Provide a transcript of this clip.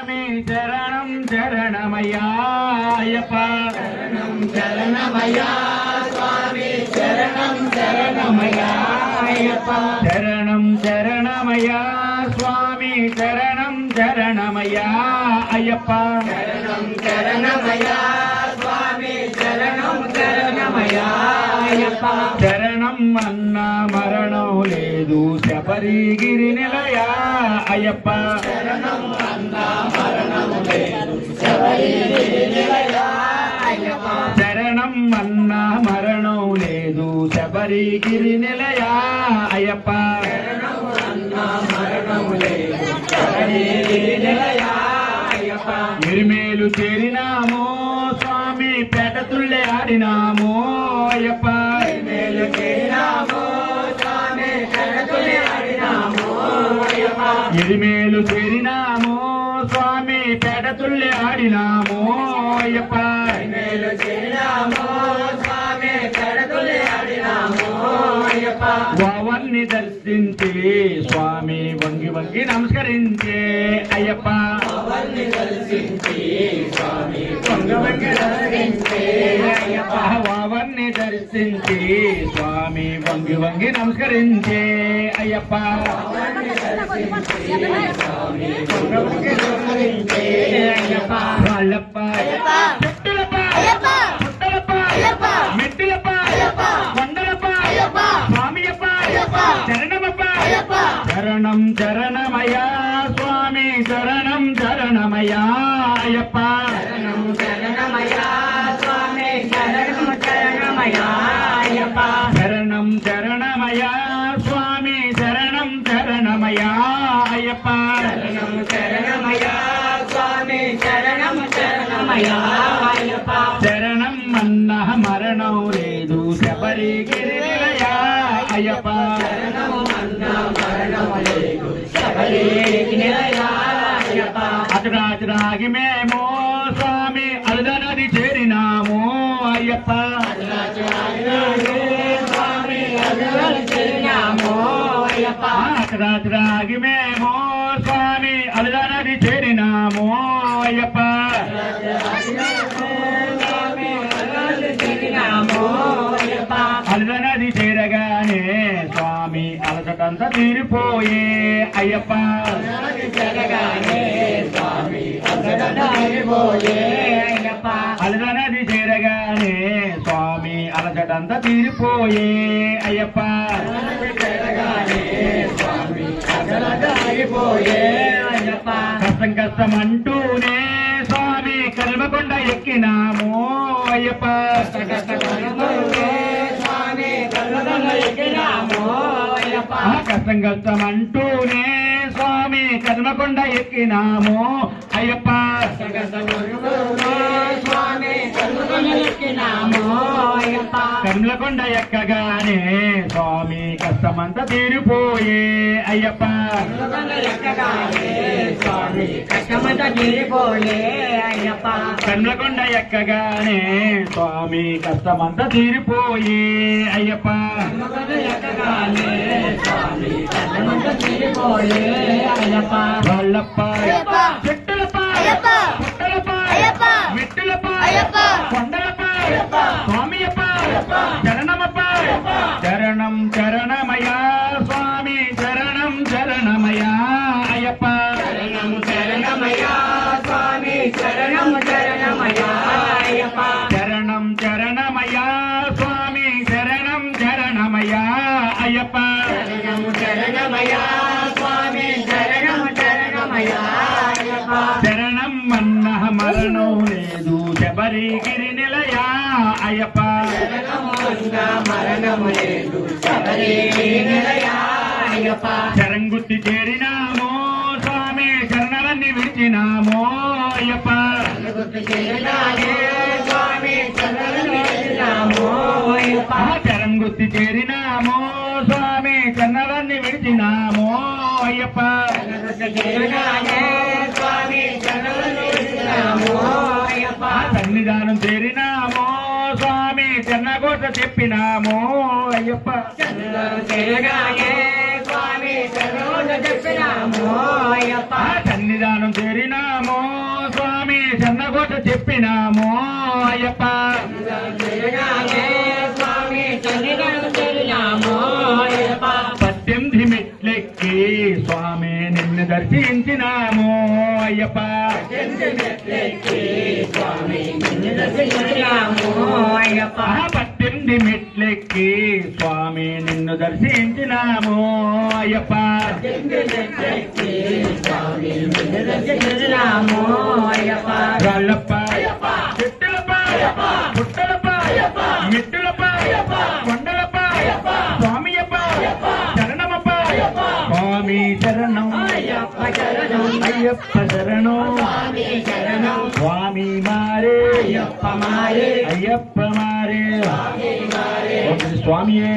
స్వామి శరణం శరణమయ్యా అయ్యప్ప శరణం శరణమయ్యా స్వామి శరణం శరణమయ్యా అయ్యప్ప శరణం శరణమయ్యా స్వామి శరణం శరణమయ్యా అయ్యప్ప శరణం శరణమయ్యా స్వామి శరణం శరణమయ్యా అయ్యప్ప శరణం అన్న మరణం లేదు శబరిగిరి నిలయా అయ్యప్ప శరణం అన్నా మరణం లేదు శబరిగిరి నిలయా అయ్యప్ప శరణం అన్న మరణం లేదు శబరిగిరి నిలయా అయ్యప్ప శరణం అన్నా మరణం లేదు శబరిగిరి నిలయా అయ్యప్ప ఇరిమేలు చేరినామో స్వామి పేట తుళ్ళె ఆడినామో అయ్యప్ప మేలు చేరినామో స్వామి కడతులి ఆడినామో అయ్యప్ప ఇరిమేలు చేరినామో స్వామి పేట తుళ్ళె ఆడినామో అయ్యప్ప మేలు చేరినామో స్వామి కడతులి ఆడినామో అయ్యప్ప వావన్ని దర్శించి స్వామి వంగి వంగి నమస్కరించే అయ్యప్ప అవన్ని దర్శించి స్వామి వంగవంగి దర్శించే అయ్యప్ప వావన్ని దర్శించి స్వామి వంగి వంగి నమస్కరించే అయ్యప్ప అవన్ని దర్శించి స్వామి వంగవంగి దర్శించే అయ్యప్ప రాళ్ళప్ప అయ్యప్ప చెట్టులప్ప అయ్యప్ప పుట్టలప్ప అయ్యప్ప మెట్టులప్ప అయ్యప్ప కొండలప్ప అయ్యప్ప స్వామియప్ప అయ్యప్ప శరణమప్ప అయ్యప్ప శరణం శరణమయ్యా స్వామి శరణం శరణమయ్యా అయ్యప్ప శరణం శరణమయ్యా స్వామి శరణం శరణమయ్యా అయ్యప్ప శరణం శరణమయ్యా స్వామి శరణం శరణమయ్యా అయ్యప్ప శరణం శరణమయ్యా స్వామి శరణం శరణమయ్యా అయ్యప్ప శరణం అన్న మరణం లేదు శబరిగిరి నిలయా అయ్యప్ప శరణం అన్నా మరణం లేదు శబరిగిరి నిలయా అయ్యప్ప అతడాచరాగి మేము స్వామి అల్దనది చేరినాము అయ్యప్ప స్వామి అదలు చేరినామో అయ్యప్ప అతడాచరాగి మేము స్వామి అల్దనది చేరినాము అయ్యప్ప స్వామి అదలు చేరినామో అయ్యప్ప అల్దనది చేరగానే స్వామి అలసటంతా తీరిపోయే అయ్యప్ప జరగానే స్వామి అసడదారిపోయే అయ్యప్ప అలదనది చేరగానే స్వామి అలసటంతా తీరిపోయే అయ్యప్ప జరగానే స్వామి అసడదారిపోయే అయ్యప్ప కష్టం కష్టం అంటూనే స్వామి కల్మకొండ ఎక్కినాము అయ్యప్ప స్వామి కళ్ళ ఎక్కినామో అయ్యప్ప కష్టం కష్టం అంటూనే స్వామి కల్మకొండ ఎక్కినాము అయ్యప్ప స్వామి కళ్ళ ఎక్కినామో అయ్యప్ప కర్మలకొండ ఎక్కగానే స్వామి కష్టమంతా తీరిపోయే అయ్యప్ప ఎక్కగానే స్వామి కష్టమంతా తీరిపోయే అయ్యప్ప కర్మలకొండ ఎక్కగానే స్వామి కష్టమంతా తీరిపోయే అయ్యప్ప ఎక్కగానే స్వామి కష్టమంతా తీరిపోయే అయ్యప్ప వాళ్ళప్ప అయ్యప్ప. చెట్టులప్ప అయ్యప్ప. పుట్టలప్ప అయ్యప్ప. మెట్టులప్ప అయ్యప్ప. కొండలప్ప అయ్యప్ప. స్వామియప్ప అయ్యప్ప. శరణమప్ప అయ్యప్ప. శరణం శరణమయ్యా స్వామి శరణం శరణమయ్యా అయ్యప్ప శరణం శరణమయ్యా స్వామి శరణం శరణమయ్యా అయ్యప్ప శరణం శరణమయ్యా స్వామి శరణం శరణమయ్యా అయ్యప్ప శరణం శరణమయ్యా స్వామి శరణం శరణమయ్యా అయ్యప్ప శరణం అన్న మరణం లేదు శబరిగిరి నిలయా అయ్యప్ప శరణం అన్నా మరణం లేదు శబరిగిరి నిలయా అయ్యప్ప శరంగుత్తి చేరినామో స్వామి శరణాలన్నీ విడిచినామో అయ్యప్ప గుర్తు చేరినాడే స్వామి శరణం వేడినామో అయ్యప్ప శరంగుత్తి చేరినామో స్వామి శరణాలన్నీ విడిచినామో అయ్యప్ప గుర్తు చేరినాడే స్వామి శరణం వేడినామో అయ్యప్ప సన్నిధానం చేరినామో స్వామి చెన్నకోట చెప్పినామో అయ్యప్ప తిరగానే స్వామి శరణు చెప్పినాము అయ్యప్ప సన్నిధానం చేరినామో స్వామి చెన్నకోట చెప్పినామో అయ్యప్ప స్వామి సన్నిధానం చేరినాము అయ్యప్ప 18 మెట్లెక్కి స్వామి నిన్ను దర్శించినాము అయ్యప్ప స్వామి నిన్ను దర్శించినాము అయ్యప్ప 18 మెట్లెక్కి స్వామి నిన్ను దర్శించినాము అయ్యప్ప స్వామి నిన్ను దర్శించినాము అయ్యప్ప రాళ్ళప్ప చెట్టులప్ప పుట్టలప్ప మిట్టులప్ప కొండలప్ప స్వామియప్ప శరణమప్ప స్వామి శరణం అయ్యప్ప శరణం అయ్యప్ప శరణం స్వామి శరణం స్వామి మారే అయ్యప్ప మారే అయ్యప్ప మారే స్వామి మారే స్వామియే